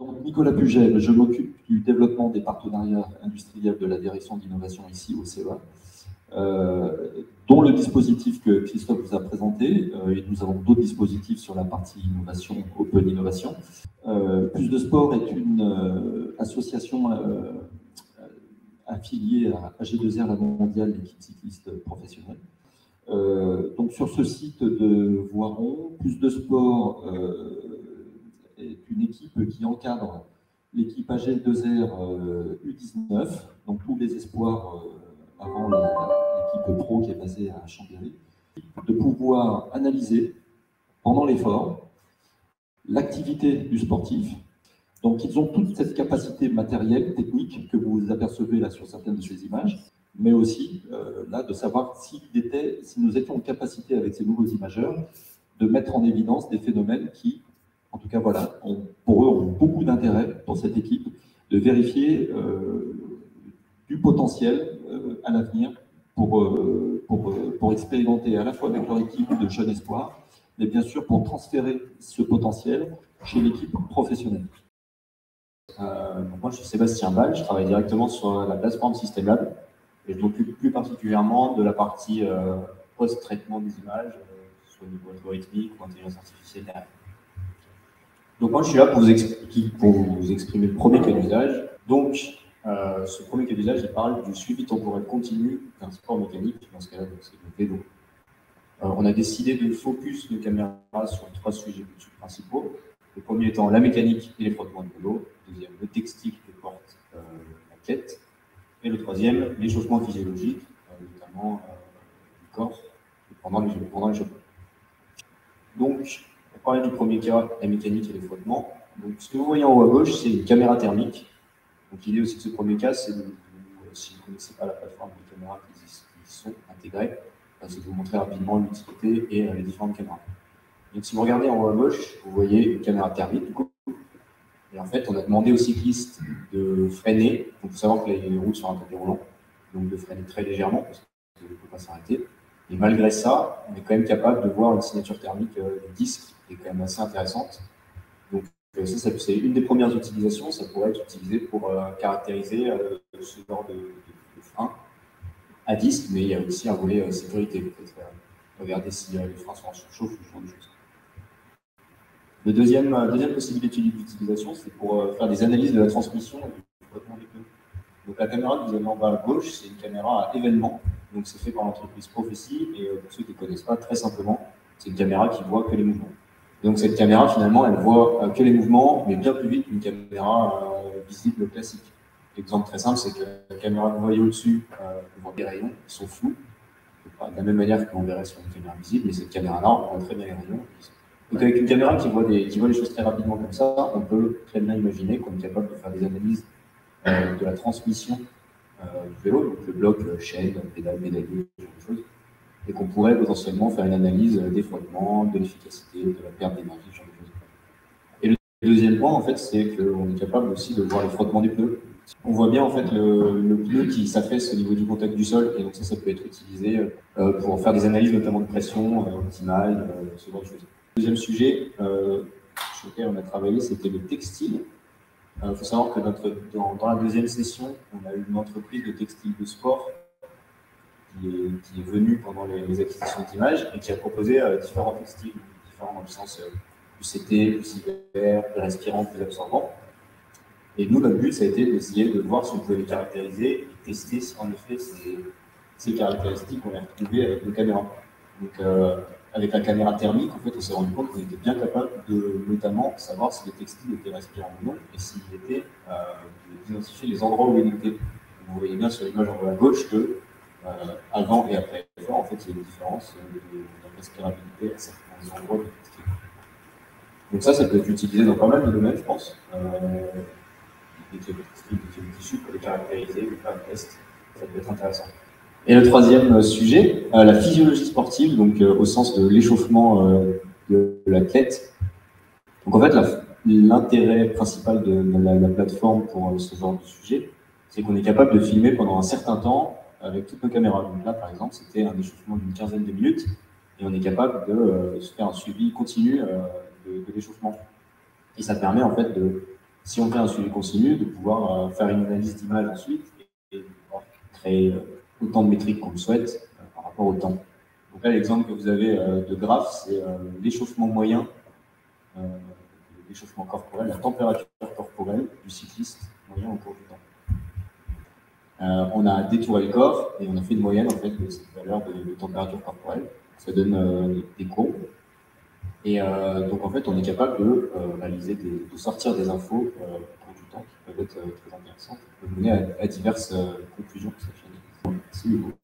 Donc, Nicolas Pugel, je m'occupe du développement des partenariats industriels de la direction d'innovation ici au CEA, dont le dispositif que Christophe vous a présenté, et nous avons d'autres dispositifs sur la partie innovation, Open Innovation. Plus de Sport est une association affiliée à G2R, la mondiale d'équipe cycliste professionnelle. Donc sur ce site de Voiron, Plus de Sport est une équipe qui encadre l'équipe AG2R U19, donc tous les espoirs avant l'équipe pro qui est basée à Chambéry, de pouvoir analyser pendant l'effort l'activité du sportif. Donc ils ont toute cette capacité matérielle, technique, que vous apercevez là sur certaines de ces images, mais aussi là de savoir si nous étions en capacité avec ces nouveaux imageurs de mettre en évidence des phénomènes qui, en tout cas voilà, pour eux ont beaucoup d'intérêt pour cette équipe, de vérifier du potentiel à l'avenir pour expérimenter à la fois avec leur équipe de jeunes espoirs, mais bien sûr pour transférer ce potentiel chez l'équipe professionnelle. Moi, je suis Sébastien Ball, je travaille directement sur la plateforme Systemlab et je m'occupe plus particulièrement de la partie post-traitement des images, soit au niveau algorithmique ou intelligence artificielle derrière. Donc moi, je suis là pour vous exprimer le premier cas d'usage. Donc, ce premier cas d'usage, il parle du suivi temporel continu d'un sport mécanique, dans ce cas-là, c'est le vélo. On a décidé de focus nos caméras sur 3 sujets principaux. Le premier étant la mécanique et les frottements de vélo. Le deuxième, le textile que porte la quête. Et le troisième, l'échauffement physiologique, notamment du corps pendant l'échauffement. Donc, on parlait du premier cas, la mécanique et les frottements. Donc, ce que vous voyez en haut à gauche, c'est une caméra thermique. Donc, l'idée aussi de ce premier cas, c'est si vous ne connaissez pas la plateforme de caméras qui sont intégrées, c'est de vous montrer rapidement l'utilité et les différentes caméras. Donc, si vous regardez en haut à gauche, vous voyez une caméra thermique, du coup. Et en fait, on a demandé aux cyclistes de freiner. Donc, il faut savoir que les routes sont un tapis roulant, donc de freiner très légèrement, parce qu'on ne peut pas s'arrêter. Et malgré ça, on est quand même capable de voir une signature thermique du disque, qui est quand même assez intéressante. Donc, ça c'est une des premières utilisations. Ça pourrait être utilisé pour caractériser ce genre de frein à disque, mais il y a aussi un volet sécurité, peut-être regarder si les freins sont en surchauffe ou ce genre de choses. La deuxième possibilité d'utilisation, c'est pour faire des analyses de la transmission et du frottement des pneus. Donc la caméra que vous avez en bas à gauche, c'est une caméra à événement. Donc c'est fait par l'entreprise Prophecy, et pour ceux qui ne connaissent pas, très simplement, c'est une caméra qui voit que les mouvements. Donc cette caméra, finalement, elle voit que les mouvements, mais bien plus vite qu'une caméra visible classique. L'exemple très simple, c'est que la caméra que vous voyez au-dessus, vous voyez des rayons qui sont flous, de la même manière qu'on verrait sur une caméra visible, mais cette caméra-là, on voit très bien les rayons. Donc avec une caméra qui voit les choses très rapidement comme ça, on peut très bien imaginer qu'on est capable de faire des analyses de la transmission du vélo, donc le bloc, chaîne, pédale, pédalier, ce genre de choses, et qu'on pourrait potentiellement faire une analyse des frottements, de l'efficacité, de la perte d'énergie, ce genre de choses. Et le deuxième point, en fait, c'est qu'on est capable aussi de voir les frottements des pneus. On voit bien en fait le pneu qui s'affaisse au niveau du contact du sol, et donc ça peut être utilisé pour faire des analyses notamment de pression optimale, ce genre de choses. Le deuxième sujet sur lequel on a travaillé, c'était le textile. Il faut savoir que dans la deuxième session, on a eu une entreprise de textile de sport qui est venue pendant les acquisitions d'images et qui a proposé différents textiles, différents dans le sens plus été, plus hiver, plus respirant, plus absorbant. Et nous, notre but, ça a été d'essayer de voir si on pouvait les caractériser et tester si en effet ces caractéristiques, on les retrouvait avec nos caméras. Donc, avec la caméra thermique, en fait, on s'est rendu compte qu'on était bien capable de notamment savoir si les textiles étaient respirants ou non, et s'il était d'identifier les endroits où ils étaient. Vous voyez bien sur l'image en haut à gauche que avant et après l'effort, en fait, il y a une différence de respirabilité à certains endroits du textile. Donc ça peut être utilisé dans pas mal de domaines, je pense. Des tissus pour les caractériser, faire un test, ça peut être intéressant. Et le troisième sujet, la physiologie sportive, donc au sens de l'échauffement de l'athlète. Donc en fait, l'intérêt principal de la plateforme pour ce genre de sujet, c'est qu'on est capable de filmer pendant un certain temps avec toutes nos caméras. Donc là, par exemple, c'était un échauffement d'une quinzaine de minutes, et on est capable de se faire un suivi continu de l'échauffement. Et ça permet en fait si on fait un suivi continu, de pouvoir faire une analyse d'image ensuite et de pouvoir créer autant de métriques qu'on le souhaite par rapport au temps. Donc là, l'exemple que vous avez de graphe, c'est l'échauffement moyen, l'échauffement corporel, la température corporelle du cycliste moyen au cours du temps. On a détouré le corps et on a fait une moyenne en fait de cette valeur de température corporelle. Ça donne des courbes. Et donc en fait, on est capable de réaliser, de sortir des infos au cours du temps qui peuvent être très intéressantes, qui peuvent mener à diverses conclusions. Merci beaucoup.